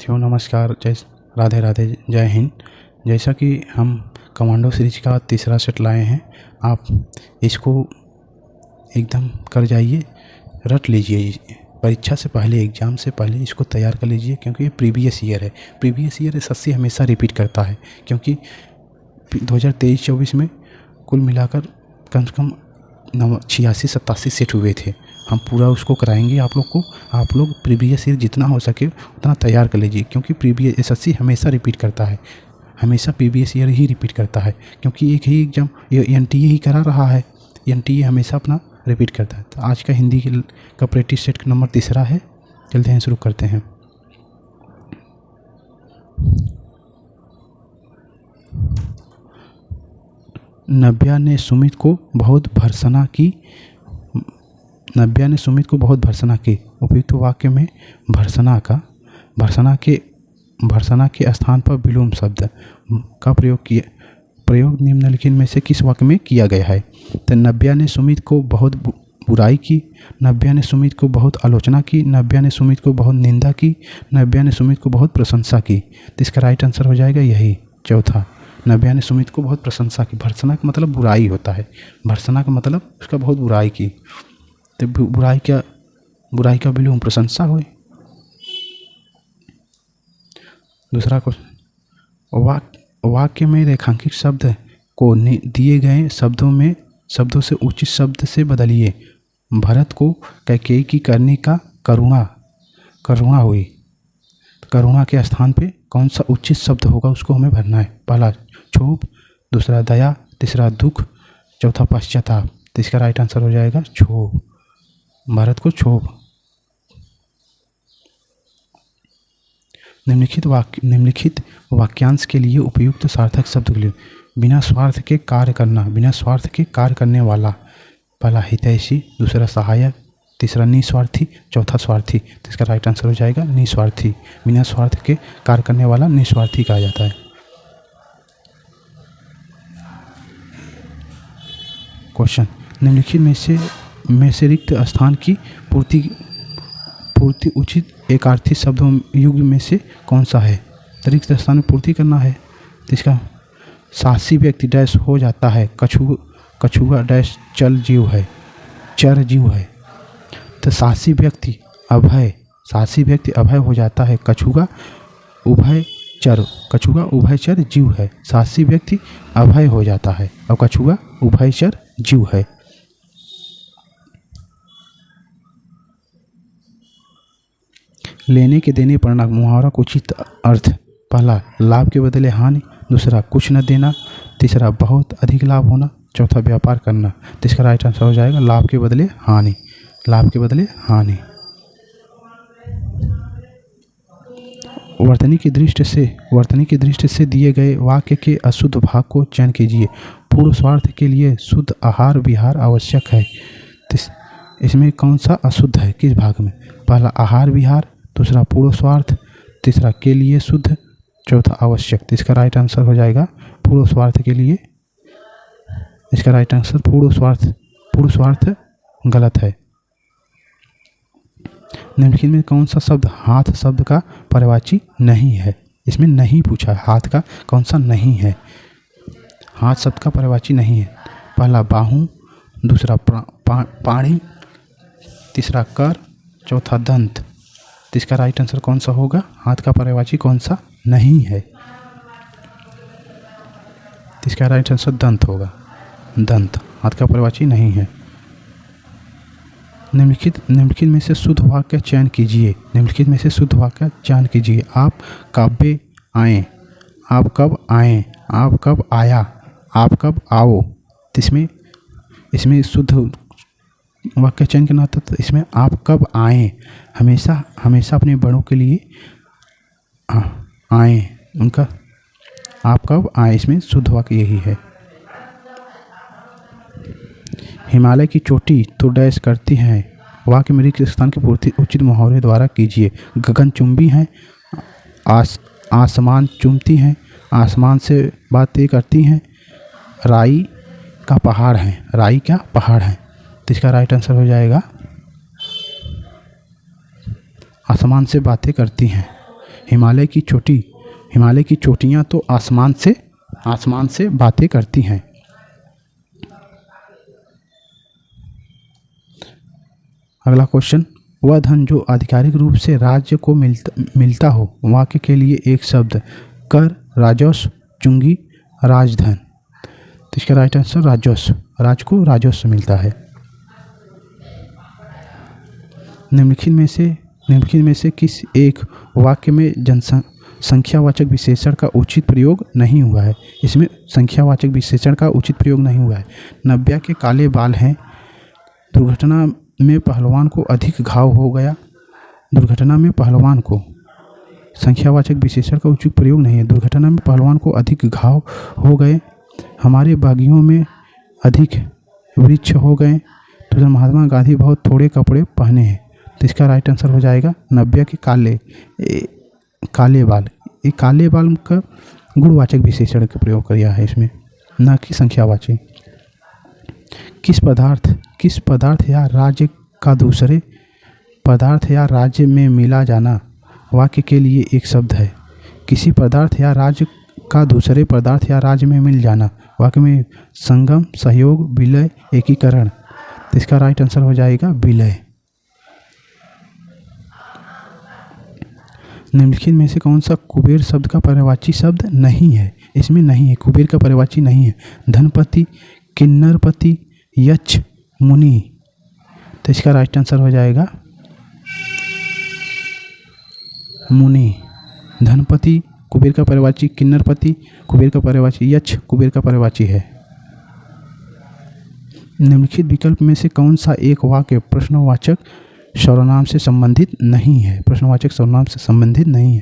साथियों नमस्कार, जय राधे राधे, जय हिंद। जैसा कि हम कमांडो सीरीज का तीसरा सेट लाए हैं, आप इसको एकदम कर जाइए, रट लीजिए। परीक्षा से पहले, एग्ज़ाम से पहले इसको तैयार कर लीजिए, क्योंकि ये प्रीवियस ईयर है। प्रीवियस ईयर एसएससी हमेशा रिपीट करता है, क्योंकि 2023-24 में कुल मिलाकर कम से कम 86-87 सेट हुए थे। हम पूरा उसको कराएंगे आप लोग को। आप लोग प्रीवियस ईयर जितना हो सके उतना तैयार कर लीजिए, क्योंकि प्रीवियस एसएससी हमेशा रिपीट करता है, हमेशा प्रीवियस ईयर ही रिपीट करता है, क्योंकि एक ही एग्ज़ाम ये एनटीए ही करा रहा है। एनटीए हमेशा अपना रिपीट करता है। तो आज का हिंदी का प्रैक्टिस सेट नंबर तीसरा है। चलते हैं, शुरू करते हैं। नव्या ने सुमित को बहुत भर्त्सना की। नव्या ने सुमित को बहुत भर्त्सना की। उपयुक्त वाक्य में भर्त्सना के स्थान पर विलोम शब्द का प्रयोग निम्नलिखित में से किस वाक्य में किया गया है? तो नव्या ने सुमित को बहुत बुराई की, नव्या ने सुमित को बहुत आलोचना की, नव्या ने सुमित को बहुत निंदा की, नव्या ने सुमित को बहुत प्रशंसा की। तो इसका राइट आंसर हो जाएगा यही, चौथा। नव्या ने सुमित को बहुत प्रशंसा की। भर्त्सना का मतलब बुराई होता है। भर्त्सना का मतलब उसका बहुत बुराई की। तो बुराई का विलोम प्रशंसा हुई। दूसरा क्वेश्चन, वाक्य में रेखांकित शब्द को दिए गए शब्दों से उचित शब्द से बदलिए। भरत को कैकेयी की करने का करुणा हुई। करुणा के स्थान पे कौन सा उचित शब्द होगा उसको हमें भरना है। पहला क्षोभ, दूसरा दया, तीसरा दुख, चौथा पश्चाताप। तो इसका राइट आंसर हो जाएगा क्षोभ। भरत को क्षोभ। निम्नलिखित वाक्यांश के लिए उपयुक्त सार्थक शब्द के लिए बिना स्वार्थ के कार्य करना। बिना स्वार्थ के कार्य करने वाला। पहला हितैषी, दूसरा सहायक, तीसरा निस्वार्थी, चौथा स्वार्थी। तो इसका राइट आंसर हो जाएगा निस्वार्थी। बिना स्वार्थ के कार्य करने वाला निस्वार्थी कहा जाता है। क्वेश्चन, निम्नलिखित में से रिक्त स्थान की पूर्ति उचित एकार्थी शब्दों युग में से कौन सा है? रिक्त स्थान में पूर्ति करना है। तो इसका साहसी व्यक्ति डैश हो जाता है, कछुआ डैश चर जीव है। तो साहसी व्यक्ति अभय हो जाता है, कछुआ उभयचर जीव है। साहसी व्यक्ति अभय हो जाता है और कछुआ उभयचर जीव है। लेने के देने पर मुहावरा का उचित अर्थ। पहला लाभ के बदले हानि, दूसरा कुछ न देना, तीसरा बहुत अधिक लाभ होना, चौथा व्यापार करना। तो इसका राइट आंसर हो जाएगा लाभ के बदले हानि। लाभ के बदले हानि। वर्तनी की दृष्टि से दिए गए वाक्य के अशुद्ध भाग को चयन कीजिए। पूर्ण स्वार्थ के लिए शुद्ध आहार विहार आवश्यक है। इसमें कौन सा अशुद्ध है, किस भाग में? पहला आहार विहार, दूसरा पूर्ण स्वार्थ, तीसरा के लिए शुद्ध, चौथा आवश्यक। तो इसका राइट आंसर हो जाएगा पूर्ण स्वार्थ के लिए। इसका राइट आंसर पूर्ण स्वार्थ गलत है। निम्नलिखित में कौन सा शब्द हाथ शब्द का पर्यायवाची नहीं है? इसमें नहीं पूछा, हाथ का कौन सा नहीं है? हाथ शब्द का पर्यायवाची नहीं है। पहला बाहु, दूसरा पाणी, तीसरा कर, चौथा दंत। तो इसका राइट आंसर कौन सा होगा? हाथ का पर्यायवाची कौन सा नहीं है? तो इसका राइट आंसर दंत होगा। दंत हाथ का पर्यायवाची नहीं है। निम्नलिखित में से शुद्ध वाक्य चयन कीजिए। आप कब आए, आप कब आए, आप कब आया, आप कब आओ। तो इसमें शुद्ध वाक्य चयन करना था। तो इसमें आप कब आए, हमेशा अपने बड़ों के लिए आए, उनका आप कब आए, इसमें शुद्ध वाक्य यही है। हिमालय की चोटी तो डैश करती हैं। वाक्य में रिक्त स्थान की पूर्ति उचित मुहावरे द्वारा कीजिए। गगन चुंबी हैं, आसमान चूमती हैं, आसमान से बातें करती हैं, राई का पहाड़ है। तो इसका राइट आंसर हो जाएगा आसमान से बातें करती हैं। हिमालय की चोटियाँ तो आसमान से बातें करती हैं। अगला क्वेश्चन, वह धन जो आधिकारिक रूप से राज्य को मिलता हो। वाक्य के लिए एक शब्द। कर, राजस्व, चुंगी, राजधन। तो इसका राइट आंसर राजस्व। राज को राजस्व मिलता है। निम्नलिखित में से किस एक वाक्य में संख्यावाचक विशेषण का उचित प्रयोग नहीं हुआ है। इसमें संख्यावाचक विशेषण का उचित प्रयोग नहीं हुआ है। नव्या के काले बाल हैं। दुर्घटना में पहलवान को अधिक घाव हो गया। दुर्घटना में पहलवान को, संख्यावाचक विशेषण का उचित प्रयोग नहीं है। दुर्घटना में पहलवान को अधिक घाव हो गए। हमारे बागियों में अधिक वृक्ष हो गए। तो महात्मा गांधी बहुत थोड़े कपड़े पहने हैं। तो इसका राइट आंसर हो जाएगा नव्या के काले बाल। ये काले बाल का गुणवाचक विशेषण का प्रयोग किया है इसमें, न कि संख्यावाचक। किस पदार्थ या राज्य का दूसरे पदार्थ या राज्य में मिला जाना। वाक्य के लिए एक शब्द है। किसी पदार्थ या राज्य का दूसरे पदार्थ या राज्य में मिल जाना। वाक्य में संगम, सहयोग, विलय, एकीकरण। तो इसका राइट आंसर हो जाएगा विलय। निम्नलिखित में से कौन सा कुबेर शब्द का पर्यायवाची शब्द नहीं है। इसमें नहीं है, कुबेर का पर्यायवाची नहीं है। धनपति, किन्नरपति, यक्ष, मुनि। तो इसका राइट आंसर हो जाएगा मुनि। धनपति कुबेर का पर्यायवाची, किन्नरपति कुबेर का पर्यायवाची, यक्ष कुबेर का पर्यायवाची है। निम्नलिखित विकल्प में से कौन सा एक वाक्य प्रश्नवाचक सर्वनाम से संबंधित नहीं है। प्रश्नवाचक सर्वनाम से संबंधित नहीं है।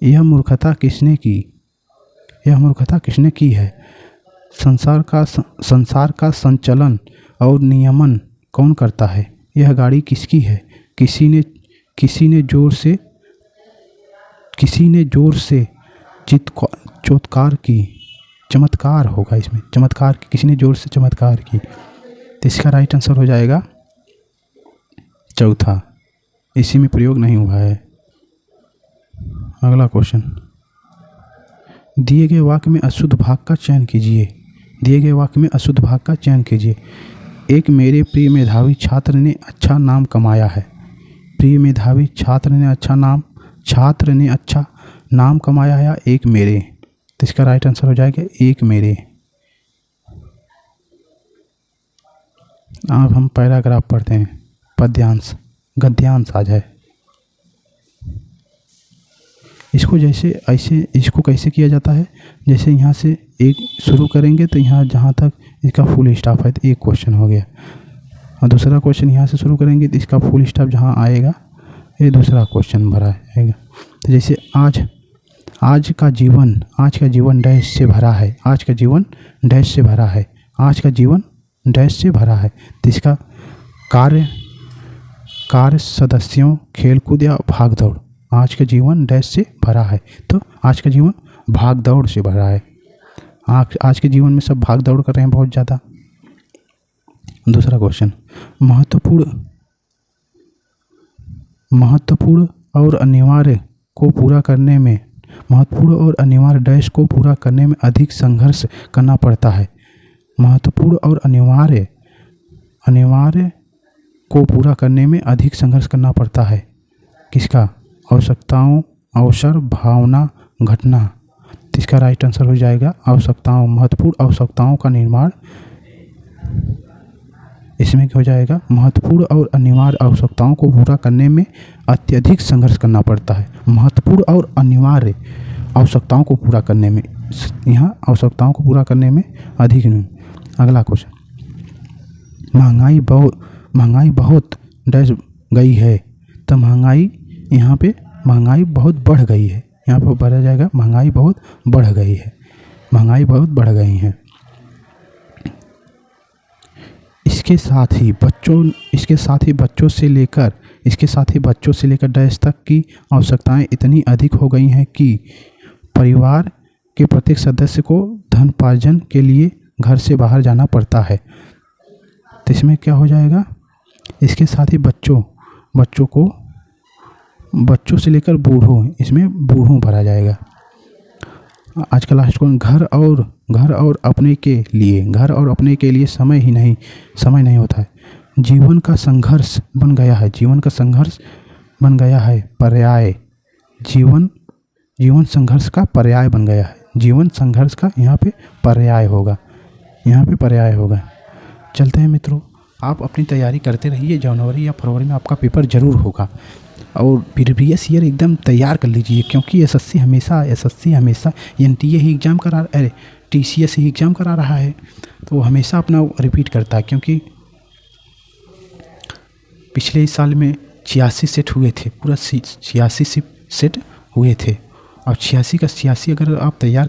यह मूर्खता किसने की है। संसार का संचालन और नियमन कौन करता है। यह गाड़ी किसकी है। किसी ने जोर से चोत्कार की। चमत्कार होगा इसमें, चमत्कार की, किसी ने जोर से चमत्कार की। तो इसका राइट आंसर हो जाएगा चौथा। इसी में प्रयोग नहीं हुआ है। अगला क्वेश्चन, दिए गए वाक्य में अशुद्ध भाग का चयन कीजिए। एक मेरे प्रिय मेधावी छात्र ने अच्छा नाम कमाया है। प्रिय मेधावी छात्र ने अच्छा नाम कमाया है या एक मेरे। तो इसका राइट आंसर हो जाएगा एक मेरे। अब हम पैराग्राफ पढ़ते हैं। पद्यांश, गद्यांश आ जाए। इसको कैसे किया जाता है। जैसे यहाँ से एक शुरू करेंगे तो यहाँ जहाँ तक इसका फुल स्टॉप है तो एक क्वेश्चन हो गया, और दूसरा क्वेश्चन यहाँ से शुरू करेंगे तो इसका फुल स्टॉप जहाँ आएगा ये दूसरा क्वेश्चन भरा जाएगा। तो जैसे आज का जीवन डैश से भरा है। आज का जीवन डैश से भरा है। तो इसका कार्य, सदस्यों, खेलकूद या भाग दौड़। आज का जीवन डैश से भरा है, तो आज का जीवन भाग दौड़ से भरा है। आज के जीवन में सब भाग दौड़ कर रहे हैं बहुत ज़्यादा। दूसरा क्वेश्चन, महत्वपूर्ण और अनिवार्य डैश को पूरा करने में अधिक संघर्ष करना पड़ता है। महत्वपूर्ण और अनिवार्य को पूरा करने में अधिक संघर्ष करना पड़ता है। किसका। आवश्यकताओं, अवसर, भावना, घटना। इसका राइट आंसर हो जाएगा आवश्यकताओं। महत्वपूर्ण आवश्यकताओं का निर्माण इसमें क्या हो जाएगा। महत्वपूर्ण और अनिवार्य आवश्यकताओं को पूरा करने में अत्यधिक संघर्ष करना पड़ता है। महत्वपूर्ण और अनिवार्य आवश्यकताओं को पूरा करने में, यहाँ आवश्यकताओं को पूरा करने में अधिक नहीं। अगला क्वेश्चन, महंगाई बहुत डैश गई है। तो महंगाई यहाँ पे बहुत बढ़ गई है। यहाँ पर बढ़ा जाएगा महंगाई बहुत बढ़ गई है। महंगाई बहुत बढ़ गई है। इसके साथ ही बच्चों से लेकर डैश तक की आवश्यकताएं इतनी अधिक हो गई हैं कि परिवार के प्रत्येक सदस्य को धनोपार्जन के लिए घर से बाहर जाना पड़ता है। तो इसमें क्या हो जाएगा। इसके साथ ही बच्चों बच्चों से लेकर बूढ़ों, इसमें बूढ़ों भरा जाएगा। आज का लास्ट क्वेश्चन, घर और अपने के लिए समय नहीं होता है। जीवन का संघर्ष बन गया है पर्याय। जीवन संघर्ष का पर्याय बन गया है। जीवन संघर्ष का यहाँ पे पर्याय होगा। चलते हैं मित्रों, आप अपनी तैयारी करते रहिए। जनवरी या फरवरी में आपका पेपर ज़रूर होगा और प्रीवियस ईयर एकदम तैयार कर लीजिए, क्योंकि एसएससी हमेशा एनटीए ही एग्ज़ाम टीसीएस ही एग्ज़ाम करा रहा है, तो हमेशा अपना रिपीट करता है। क्योंकि पिछले साल में 86 सेट हुए थे, पूरा 86 सेट हुए थे, और 86 का 86 अगर आप तैयार